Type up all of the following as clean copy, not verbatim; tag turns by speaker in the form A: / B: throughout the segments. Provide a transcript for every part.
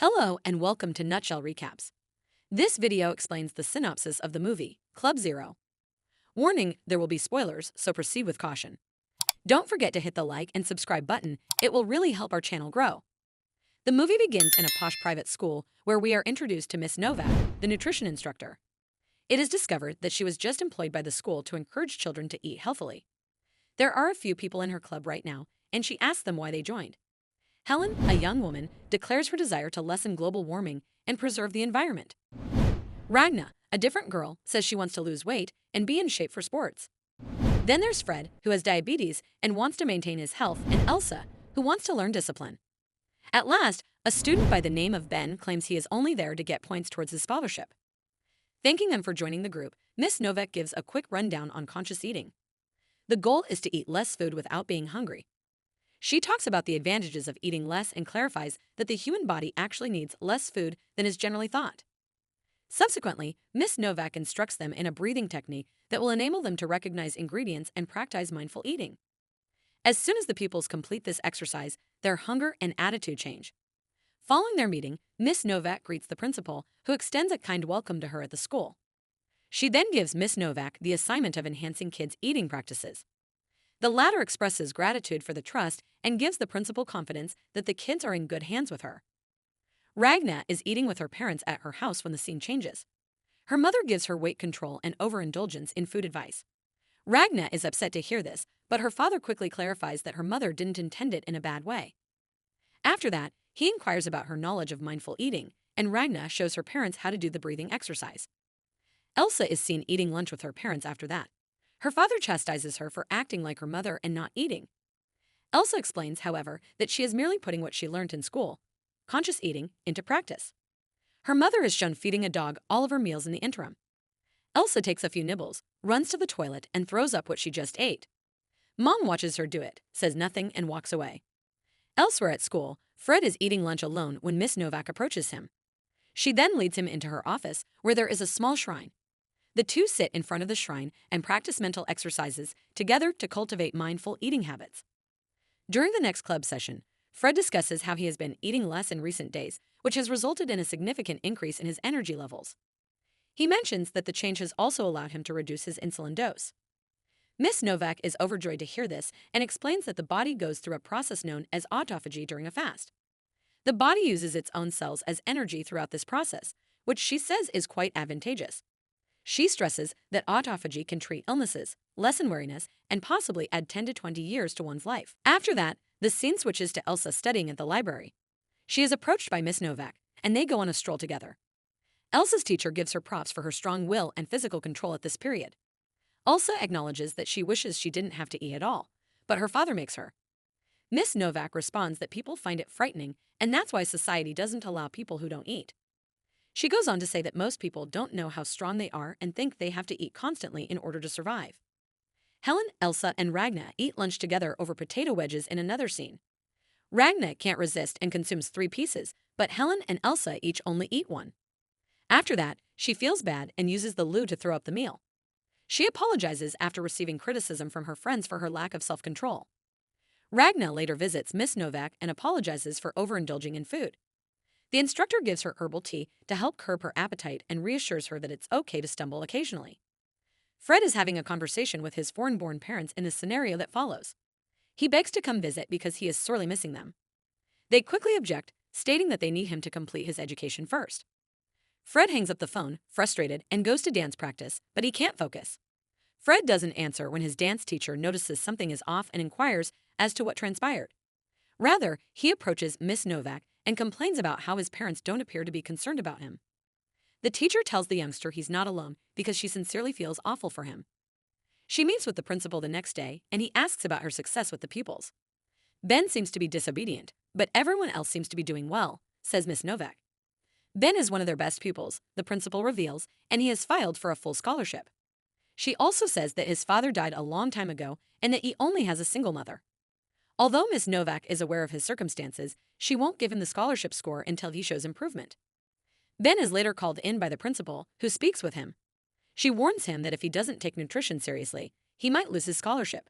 A: Hello and welcome to Nutshell Recaps. This video explains the synopsis of the movie, Club Zero. Warning, there will be spoilers, so proceed with caution. Don't forget to hit the like and subscribe button, it will really help our channel grow. The movie begins in a posh private school where we are introduced to Miss Novak, the nutrition instructor. It is discovered that she was just employed by the school to encourage children to eat healthily. There are a few people in her club right now, and she asks them why they joined. Helen, a young woman, declares her desire to lessen global warming and preserve the environment. Ragna, a different girl, says she wants to lose weight and be in shape for sports. Then there's Fred, who has diabetes and wants to maintain his health, and Elsa, who wants to learn discipline. At last, a student by the name of Ben claims he is only there to get points towards his scholarship. Thanking them for joining the group, Miss Novak gives a quick rundown on conscious eating. The goal is to eat less food without being hungry. She talks about the advantages of eating less and clarifies that the human body actually needs less food than is generally thought. Subsequently, Miss Novak instructs them in a breathing technique that will enable them to recognize ingredients and practice mindful eating. As soon as the pupils complete this exercise, their hunger and attitude change. Following their meeting, Miss Novak greets the principal, who extends a kind welcome to her at the school. She then gives Miss Novak the assignment of enhancing kids' eating practices. The latter expresses gratitude for the trust and gives the principal confidence that the kids are in good hands with her. Ragna is eating with her parents at her house when the scene changes. Her mother gives her weight control and overindulgence in food advice. Ragna is upset to hear this, but her father quickly clarifies that her mother didn't intend it in a bad way. After that, he inquires about her knowledge of mindful eating, and Ragna shows her parents how to do the breathing exercise. Elsa is seen eating lunch with her parents after that. Her father chastises her for acting like her mother and not eating. Elsa explains, however, that she is merely putting what she learned in school, conscious eating, into practice. Her mother is shown feeding a dog all of her meals in the interim. Elsa takes a few nibbles, runs to the toilet, and throws up what she just ate. Mom watches her do it, says nothing, and walks away. Elsewhere at school, Fred is eating lunch alone when Miss Novak approaches him. She then leads him into her office, where there is a small shrine. The two sit in front of the shrine and practice mental exercises together to cultivate mindful eating habits. During the next club session, Fred discusses how he has been eating less in recent days, which has resulted in a significant increase in his energy levels. He mentions that the change has also allowed him to reduce his insulin dose. Miss Novak is overjoyed to hear this and explains that the body goes through a process known as autophagy during a fast. The body uses its own cells as energy throughout this process, which she says is quite advantageous. She stresses that autophagy can treat illnesses, lessen weariness, and possibly add 10 to 20 years to one's life. After that, the scene switches to Elsa studying at the library. She is approached by Miss Novak, and they go on a stroll together. Elsa's teacher gives her props for her strong will and physical control at this period. Elsa acknowledges that she wishes she didn't have to eat at all, but her father makes her. Miss Novak responds that people find it frightening, and that's why society doesn't allow people who don't eat. She goes on to say that most people don't know how strong they are and think they have to eat constantly in order to survive. Helen, Elsa, and Ragna eat lunch together over potato wedges in another scene. Ragna can't resist and consumes 3 pieces, but Helen and Elsa each only eat 1. After that, she feels bad and uses the loo to throw up the meal. She apologizes after receiving criticism from her friends for her lack of self-control. Ragna later visits Miss Novak and apologizes for overindulging in food. The instructor gives her herbal tea to help curb her appetite and reassures her that it's okay to stumble occasionally. Fred is having a conversation with his foreign-born parents in the scenario that follows. He begs to come visit because he is sorely missing them. They quickly object, stating that they need him to complete his education first. Fred hangs up the phone, frustrated, and goes to dance practice, but he can't focus. Fred doesn't answer when his dance teacher notices something is off and inquires as to what transpired. Rather, he approaches Miss Novak and complains about how his parents don't appear to be concerned about him. The teacher tells the youngster he's not alone because she sincerely feels awful for him. She meets with the principal the next day, and he asks about her success with the pupils. Ben seems to be disobedient, but everyone else seems to be doing well, says Miss Novak. Ben is one of their best pupils, the principal reveals, and he has filed for a full scholarship. She also says that his father died a long time ago and that he only has a single mother. Although Miss Novak is aware of his circumstances, she won't give him the scholarship score until he shows improvement. Ben is later called in by the principal, who speaks with him. She warns him that if he doesn't take nutrition seriously, he might lose his scholarship.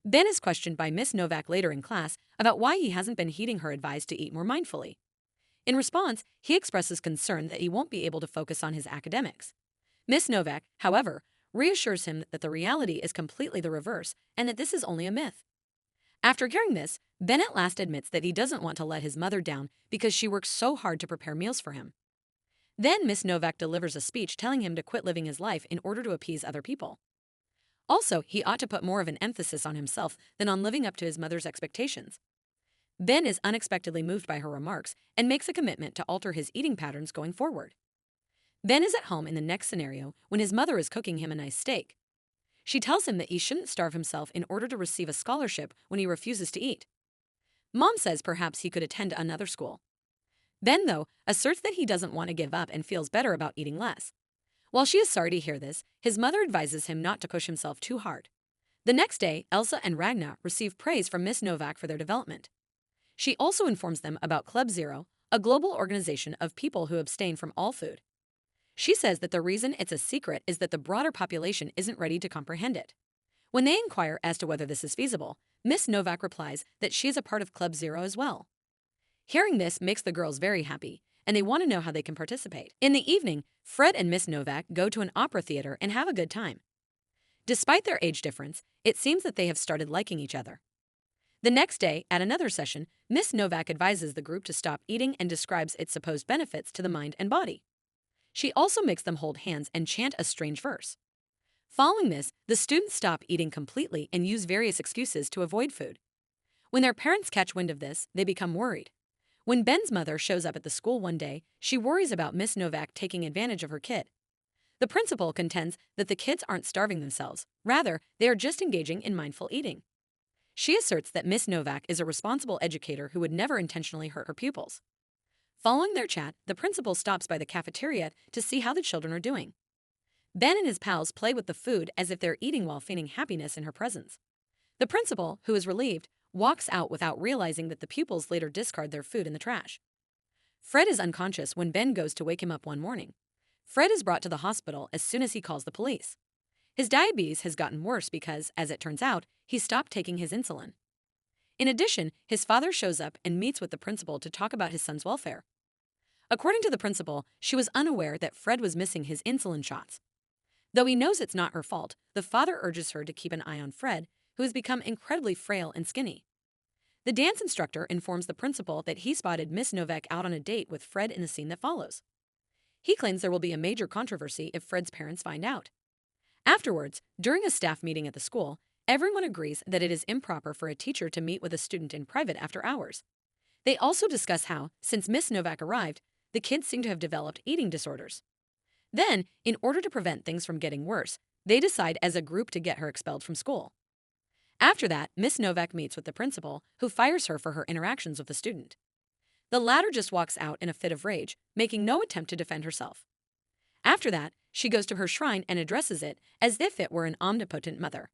A: Ben is questioned by Miss Novak later in class about why he hasn't been heeding her advice to eat more mindfully. In response, he expresses concern that he won't be able to focus on his academics. Miss Novak, however, reassures him that the reality is completely the reverse and that this is only a myth. After hearing this, Ben at last admits that he doesn't want to let his mother down because she works so hard to prepare meals for him. Then Miss Novak delivers a speech telling him to quit living his life in order to appease other people. Also, he ought to put more of an emphasis on himself than on living up to his mother's expectations. Ben is unexpectedly moved by her remarks and makes a commitment to alter his eating patterns going forward. Ben is at home in the next scenario when his mother is cooking him a nice steak. She tells him that he shouldn't starve himself in order to receive a scholarship when he refuses to eat. Mom says perhaps he could attend another school. Ben, though, asserts that he doesn't want to give up and feels better about eating less. While she is sorry to hear this, his mother advises him not to push himself too hard. The next day, Elsa and Ragna receive praise from Miss Novak for their development. She also informs them about Club Zero, a global organization of people who abstain from all food. She says that the reason it's a secret is that the broader population isn't ready to comprehend it. When they inquire as to whether this is feasible, Miss Novak replies that she is a part of Club Zero as well. Hearing this makes the girls very happy, and they want to know how they can participate. In the evening, Fred and Miss Novak go to an opera theater and have a good time. Despite their age difference, it seems that they have started liking each other. The next day, at another session, Miss Novak advises the group to stop eating and describes its supposed benefits to the mind and body. She also makes them hold hands and chant a strange verse. Following this, the students stop eating completely and use various excuses to avoid food. When their parents catch wind of this, they become worried. When Ben's mother shows up at the school one day, she worries about Miss Novak taking advantage of her kid. The principal contends that the kids aren't starving themselves, rather, they are just engaging in mindful eating. She asserts that Miss Novak is a responsible educator who would never intentionally hurt her pupils. Following their chat, the principal stops by the cafeteria to see how the children are doing. Ben and his pals play with the food as if they're eating while feigning happiness in her presence. The principal, who is relieved, walks out without realizing that the pupils later discard their food in the trash. Fred is unconscious when Ben goes to wake him up one morning. Fred is brought to the hospital as soon as he calls the police. His diabetes has gotten worse because, as it turns out, he stopped taking his insulin. In addition, his father shows up and meets with the principal to talk about his son's welfare. According to the principal, she was unaware that Fred was missing his insulin shots. Though he knows it's not her fault, the father urges her to keep an eye on Fred, who has become incredibly frail and skinny. The dance instructor informs the principal that he spotted Miss Novak out on a date with Fred in the scene that follows. He claims there will be a major controversy if Fred's parents find out. Afterwards, during a staff meeting at the school, everyone agrees that it is improper for a teacher to meet with a student in private after hours. They also discuss how, since Miss Novak arrived, the kids seem to have developed eating disorders. Then, in order to prevent things from getting worse, they decide as a group to get her expelled from school. After that, Miss Novak meets with the principal, who fires her for her interactions with the student. The latter just walks out in a fit of rage, making no attempt to defend herself. After that, she goes to her shrine and addresses it as if it were an omnipotent mother.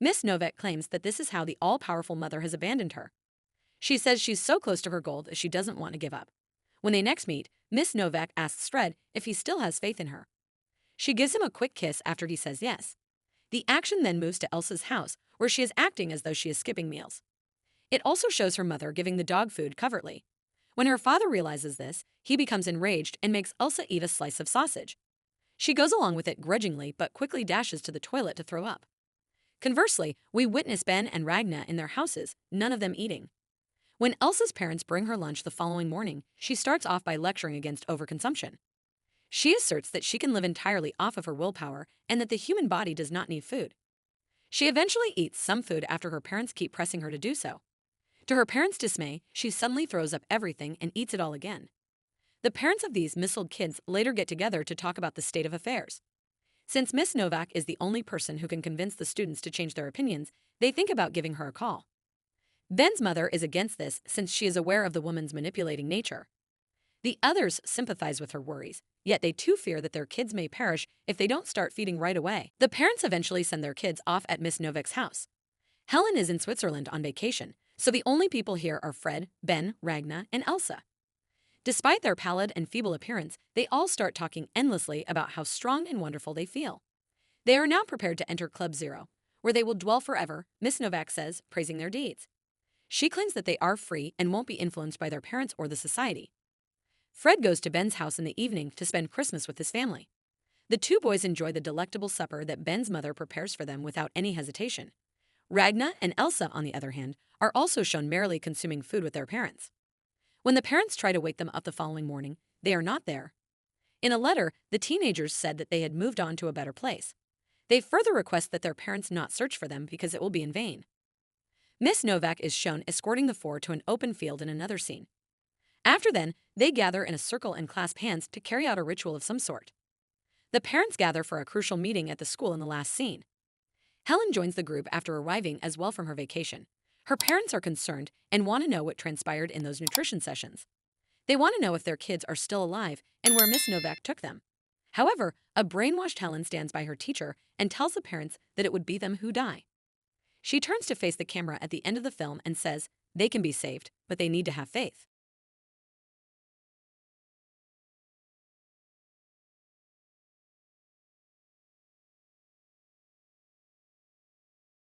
A: Miss Novak claims that this is how the all-powerful mother has abandoned her. She says she's so close to her goal that she doesn't want to give up. When they next meet, Miss Novak asks Fred if he still has faith in her. She gives him a quick kiss after he says yes. The action then moves to Elsa's house, where she is acting as though she is skipping meals. It also shows her mother giving the dog food covertly. When her father realizes this, he becomes enraged and makes Elsa eat a slice of sausage. She goes along with it grudgingly but quickly dashes to the toilet to throw up. Conversely, we witness Ben and Ragna in their houses, none of them eating. When Elsa's parents bring her lunch the following morning, she starts off by lecturing against overconsumption. She asserts that she can live entirely off of her willpower and that the human body does not need food. She eventually eats some food after her parents keep pressing her to do so. To her parents' dismay, she suddenly throws up everything and eats it all again. The parents of these missiled kids later get together to talk about the state of affairs. Since Miss Novak is the only person who can convince the students to change their opinions, they think about giving her a call. Ben's mother is against this since she is aware of the woman's manipulating nature. The others sympathize with her worries, yet they too fear that their kids may perish if they don't start feeding right away. The parents eventually send their kids off at Miss Novak's house. Helen is in Switzerland on vacation, so the only people here are Fred, Ben, Ragna, and Elsa. Despite their pallid and feeble appearance, they all start talking endlessly about how strong and wonderful they feel. They are now prepared to enter Club Zero, where they will dwell forever, Miss Novak says, praising their deeds. She claims that they are free and won't be influenced by their parents or the society. Fred goes to Ben's house in the evening to spend Christmas with his family. The two boys enjoy the delectable supper that Ben's mother prepares for them without any hesitation. Ragna and Elsa, on the other hand, are also shown merrily consuming food with their parents. When the parents try to wake them up the following morning, they are not there. In a letter, the teenagers said that they had moved on to a better place. They further request that their parents not search for them because it will be in vain. Miss Novak is shown escorting the four to an open field in another scene. After then, they gather in a circle and clasp hands to carry out a ritual of some sort. The parents gather for a crucial meeting at the school in the last scene. Helen joins the group after arriving as well from her vacation. Her parents are concerned and want to know what transpired in those nutrition sessions. They want to know if their kids are still alive and where Miss Novak took them. However, a brainwashed Helen stands by her teacher and tells the parents that it would be them who die. She turns to face the camera at the end of the film and says, they can be saved, but they need to have faith.